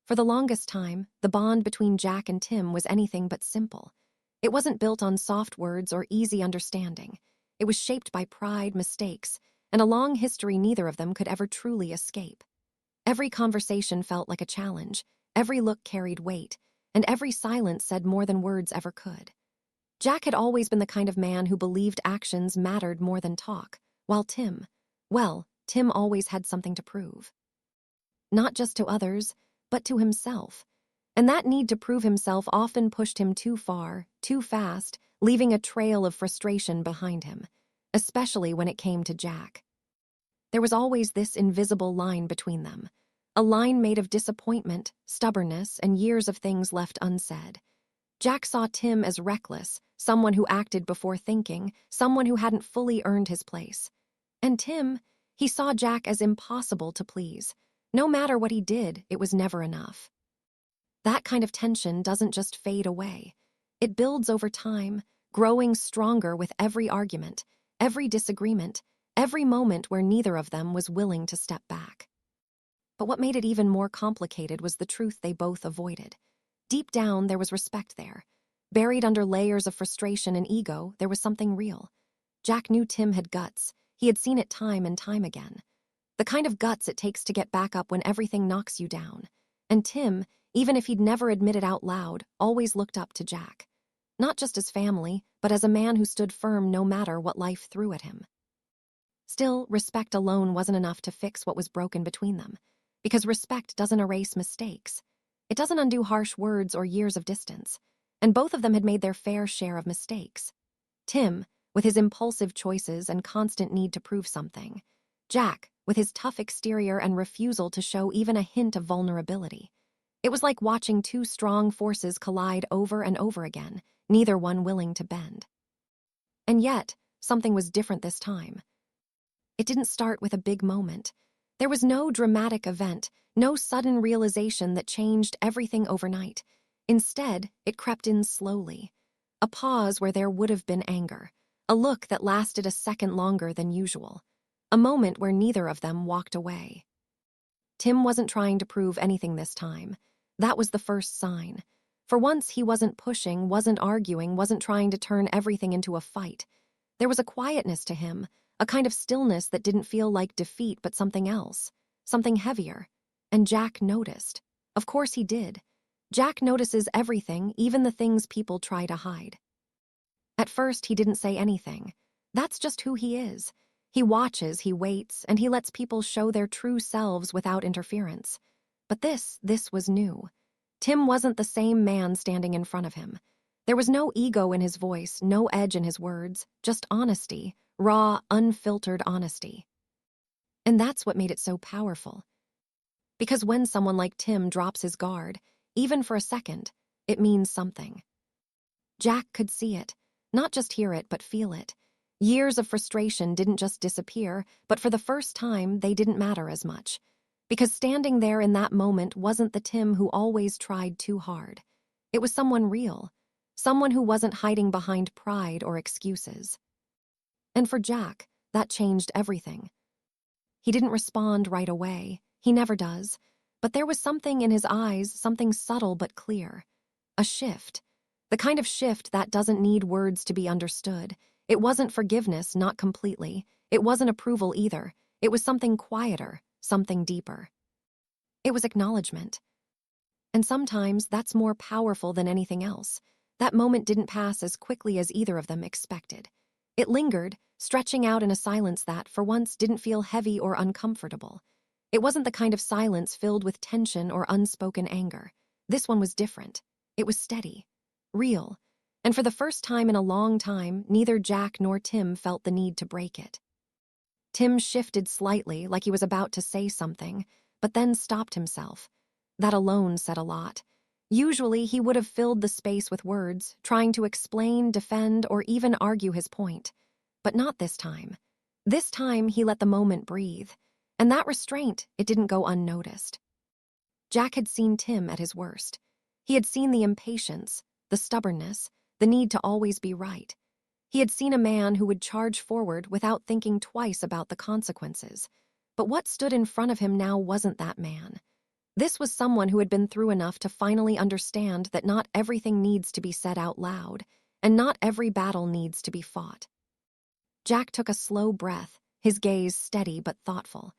For the longest time, the bond between Jack and Tim was anything but simple. It wasn't built on soft words or easy understanding. It was shaped by pride, mistakes, and a long history neither of them could ever truly escape. Every conversation felt like a challenge, every look carried weight, and every silence said more than words ever could. Jack had always been the kind of man who believed actions mattered more than talk, while Tim always had something to prove. Not just to others, but to himself. And that need to prove himself often pushed him too far, too fast, leaving a trail of frustration behind him, especially when it came to Jack. There was always this invisible line between them, a line made of disappointment, stubbornness, and years of things left unsaid. Jack saw Tim as reckless, someone who acted before thinking, someone who hadn't fully earned his place. And Tim, he saw Jack as impossible to please. No matter what he did, it was never enough. That kind of tension doesn't just fade away. It builds over time, growing stronger with every argument, every disagreement, every moment where neither of them was willing to step back. But what made it even more complicated was the truth they both avoided. Deep down, there was respect there. Buried under layers of frustration and ego, there was something real. Jack knew Tim had guts. He had seen it time and time again. The kind of guts it takes to get back up when everything knocks you down. And Tim, even if he'd never admit it out loud, always looked up to Jack. Not just as family, but as a man who stood firm no matter what life threw at him. Still, respect alone wasn't enough to fix what was broken between them, because respect doesn't erase mistakes. It doesn't undo harsh words or years of distance, and both of them had made their fair share of mistakes. Tim, with his impulsive choices and constant need to prove something. Jack, with his tough exterior and refusal to show even a hint of vulnerability. It was like watching two strong forces collide over and over again, neither one willing to bend. And yet, something was different this time. It didn't start with a big moment. There was no dramatic event, no sudden realization that changed everything overnight. Instead, it crept in slowly. A pause where there would have been anger. A look that lasted a second longer than usual. A moment where neither of them walked away. Tim wasn't trying to prove anything this time. That was the first sign. For once, he wasn't pushing, wasn't arguing, wasn't trying to turn everything into a fight. There was a quietness to him, a kind of stillness that didn't feel like defeat but something else, something heavier. And Jack noticed. Of course he did. Jack notices everything, even the things people try to hide. At first, he didn't say anything. That's just who he is. He watches, he waits, and he lets people show their true selves without interference. But this was new. Tim wasn't the same man standing in front of him. There was no ego in his voice, no edge in his words, just honesty, raw, unfiltered honesty. And that's what made it so powerful. Because when someone like Tim drops his guard, even for a second, it means something. Jack could see it, not just hear it, but feel it. Years of frustration didn't just disappear, but for the first time, they didn't matter as much. Because standing there in that moment wasn't the Tim who always tried too hard. It was someone real, someone who wasn't hiding behind pride or excuses. And for Jack, that changed everything. He didn't respond right away. He never does. But there was something in his eyes, something subtle but clear. A shift. The kind of shift that doesn't need words to be understood. It wasn't forgiveness, not completely. It wasn't approval either. It was something quieter, something deeper. It was acknowledgement. And sometimes that's more powerful than anything else. That moment didn't pass as quickly as either of them expected. It lingered, stretching out in a silence that, for once, didn't feel heavy or uncomfortable. It wasn't the kind of silence filled with tension or unspoken anger. This one was different. It was steady, real. And for the first time in a long time, neither Jack nor Tim felt the need to break it. Tim shifted slightly, like he was about to say something, but then stopped himself. That alone said a lot. Usually, he would have filled the space with words, trying to explain, defend, or even argue his point. But not this time. This time, he let the moment breathe. And that restraint, it didn't go unnoticed. Jack had seen Tim at his worst. He had seen the impatience, the stubbornness, the need to always be right. He had seen a man who would charge forward without thinking twice about the consequences. But what stood in front of him now wasn't that man. This was someone who had been through enough to finally understand that not everything needs to be said out loud, and not every battle needs to be fought. Jack took a slow breath, his gaze steady but thoughtful.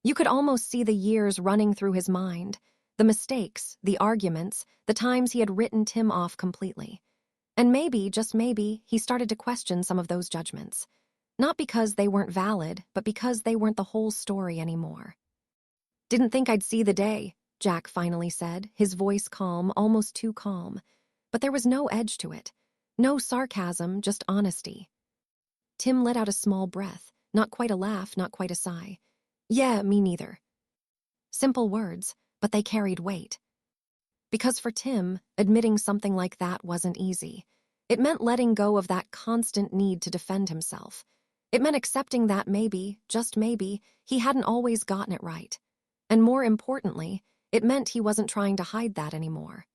You could almost see the years running through his mind, the mistakes, the arguments, the times he had written Tim off completely. And maybe, just maybe, he started to question some of those judgments. Not because they weren't valid, but because they weren't the whole story anymore. "Didn't think I'd see the day," Jack finally said, his voice calm, almost too calm. But there was no edge to it. No sarcasm, just honesty. Tim let out a small breath, not quite a laugh, not quite a sigh. "Yeah, me neither." Simple words, but they carried weight. Because for Tim, admitting something like that wasn't easy. It meant letting go of that constant need to defend himself. It meant accepting that maybe, just maybe, he hadn't always gotten it right. And more importantly, it meant he wasn't trying to hide that anymore.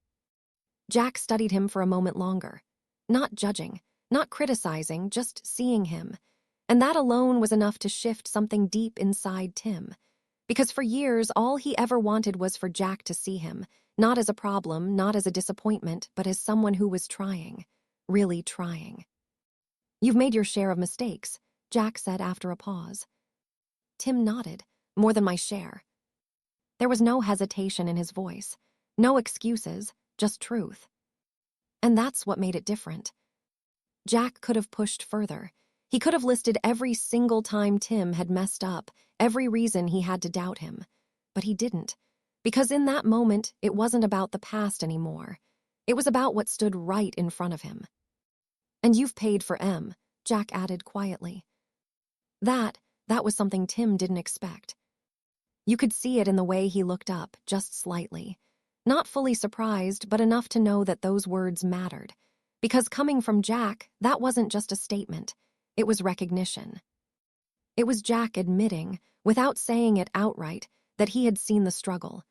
Jack studied him for a moment longer. Not judging, not criticizing, just seeing him. And that alone was enough to shift something deep inside Tim. Because for years, all he ever wanted was for Jack to see him, not as a problem, not as a disappointment, but as someone who was trying, really trying. "You've made your share of mistakes," Jack said after a pause. Tim nodded. "More than my share." There was no hesitation in his voice, no excuses, just truth. And that's what made it different. Jack could have pushed further. He could have listed every single time Tim had messed up, every reason he had to doubt him. But he didn't. Because in that moment, it wasn't about the past anymore. It was about what stood right in front of him. "And you've paid for M," Jack added quietly. That was something Tim didn't expect. You could see it in the way he looked up, just slightly. Not fully surprised, but enough to know that those words mattered. Because coming from Jack, that wasn't just a statement. It was recognition. It was Jack admitting, without saying it outright, that he had seen the struggle,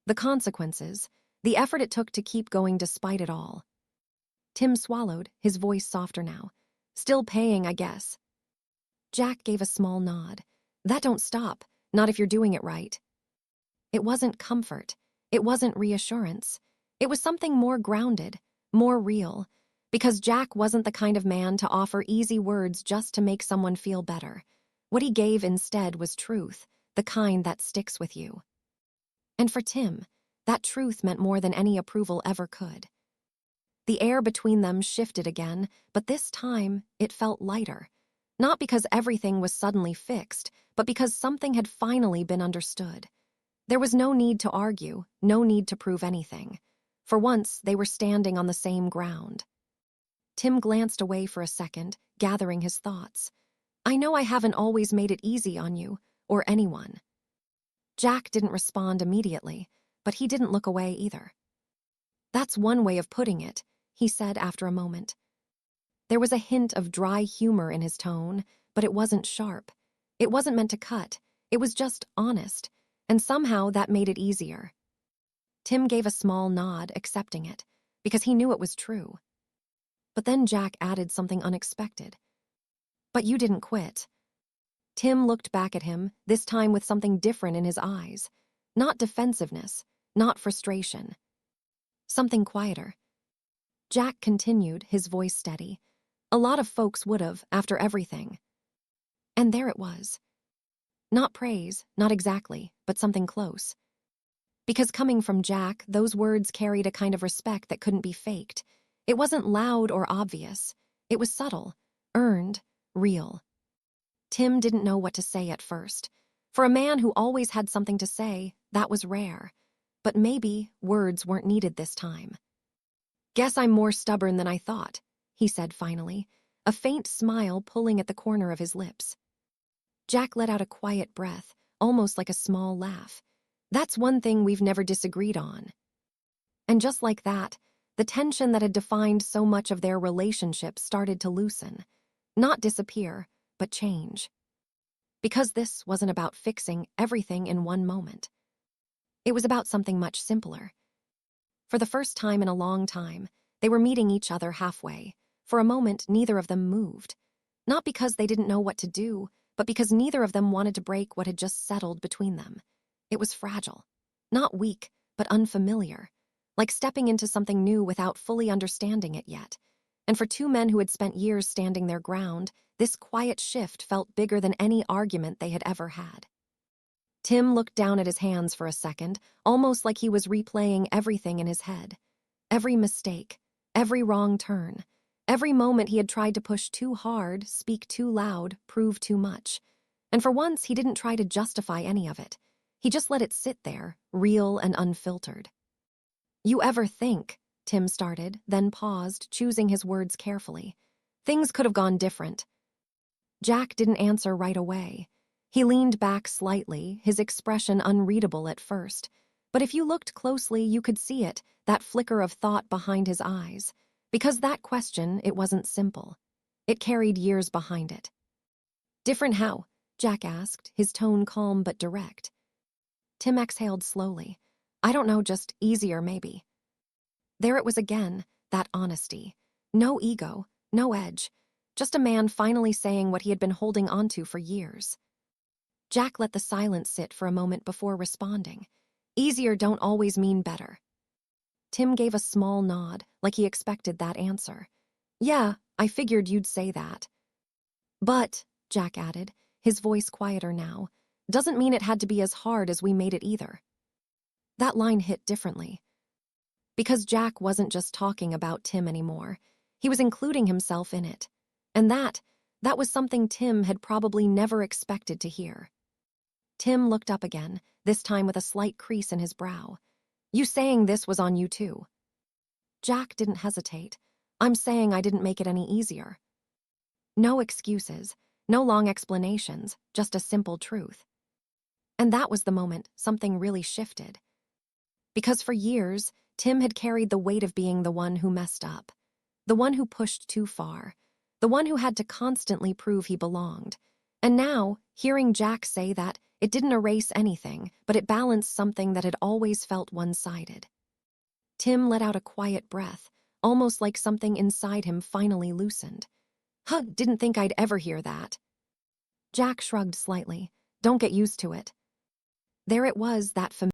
the consequences, the effort it took to keep going despite it all. Tim swallowed, his voice softer now. "Still paying, I guess." Jack gave a small nod. "That don't stop, not if you're doing it right." It wasn't comfort. It wasn't reassurance. It was something more grounded, more real, because Jack wasn't the kind of man to offer easy words just to make someone feel better. What he gave instead was truth, the kind that sticks with you. And for Tim, that truth meant more than any approval ever could. The air between them shifted again, but this time it felt lighter. Not because everything was suddenly fixed, but because something had finally been understood. There was no need to argue, no need to prove anything. For once, they were standing on the same ground. Tim glanced away for a second, gathering his thoughts. "I know I haven't always made it easy on you, or anyone." Jack didn't respond immediately, but he didn't look away either. "That's one way of putting it," he said after a moment. There was a hint of dry humor in his tone, but it wasn't sharp. It wasn't meant to cut. It was just honest, and somehow that made it easier. Tim gave a small nod, accepting it, because he knew it was true. But then Jack added something unexpected. "But you didn't quit." Tim looked back at him, this time with something different in his eyes. Not defensiveness, not frustration. Something quieter. Jack continued, his voice steady. "A lot of folks would have, after everything." And there it was. Not praise, not exactly, but something close. Because coming from Jack, those words carried a kind of respect that couldn't be faked. It wasn't loud or obvious. It was subtle, earned, real. Tim didn't know what to say at first. For a man who always had something to say, that was rare. But maybe words weren't needed this time. "Guess I'm more stubborn than I thought," he said finally, a faint smile pulling at the corner of his lips. Jack let out a quiet breath, almost like a small laugh. "That's one thing we've never disagreed on." And just like that, the tension that had defined so much of their relationship started to loosen. Not disappear, but change. Because this wasn't about fixing everything in one moment. It was about something much simpler. For the first time in a long time, they were meeting each other halfway. For a moment, neither of them moved. Not because they didn't know what to do, but because neither of them wanted to break what had just settled between them. It was fragile. Not weak, but unfamiliar, like stepping into something new without fully understanding it yet. And for two men who had spent years standing their ground, this quiet shift felt bigger than any argument they had ever had. Tim looked down at his hands for a second, almost like he was replaying everything in his head. Every mistake, every wrong turn, every moment he had tried to push too hard, speak too loud, prove too much. And for once, he didn't try to justify any of it. He just let it sit there, real and unfiltered. "You ever think," Tim started, then paused, choosing his words carefully. "Things could have gone different." Jack didn't answer right away. He leaned back slightly, his expression unreadable at first. But if you looked closely, you could see it, that flicker of thought behind his eyes. Because that question, it wasn't simple. It carried years behind it. "Different how?" Jack asked, his tone calm but direct. Tim exhaled slowly. "I don't know, just easier maybe." There it was again, that honesty. No ego, no edge. Just a man finally saying what he had been holding onto for years. Jack let the silence sit for a moment before responding. "Easier don't always mean better." Tim gave a small nod, like he expected that answer. "Yeah, I figured you'd say that." "But," Jack added, his voice quieter now, "doesn't mean it had to be as hard as we made it either." That line hit differently. Because Jack wasn't just talking about Tim anymore. He was including himself in it. And that was something Tim had probably never expected to hear. Tim looked up again, this time with a slight crease in his brow. "You saying this was on you too?" Jack didn't hesitate. "I'm saying I didn't make it any easier." No excuses, no long explanations, just a simple truth. And that was the moment something really shifted. Because for years, Tim had carried the weight of being the one who messed up, the one who pushed too far, the one who had to constantly prove he belonged. And now, hearing Jack say that, it didn't erase anything, but it balanced something that had always felt one-sided. Tim let out a quiet breath, almost like something inside him finally loosened. "Huh, didn't think I'd ever hear that." Jack shrugged slightly. "Don't get used to it." There it was, that familiar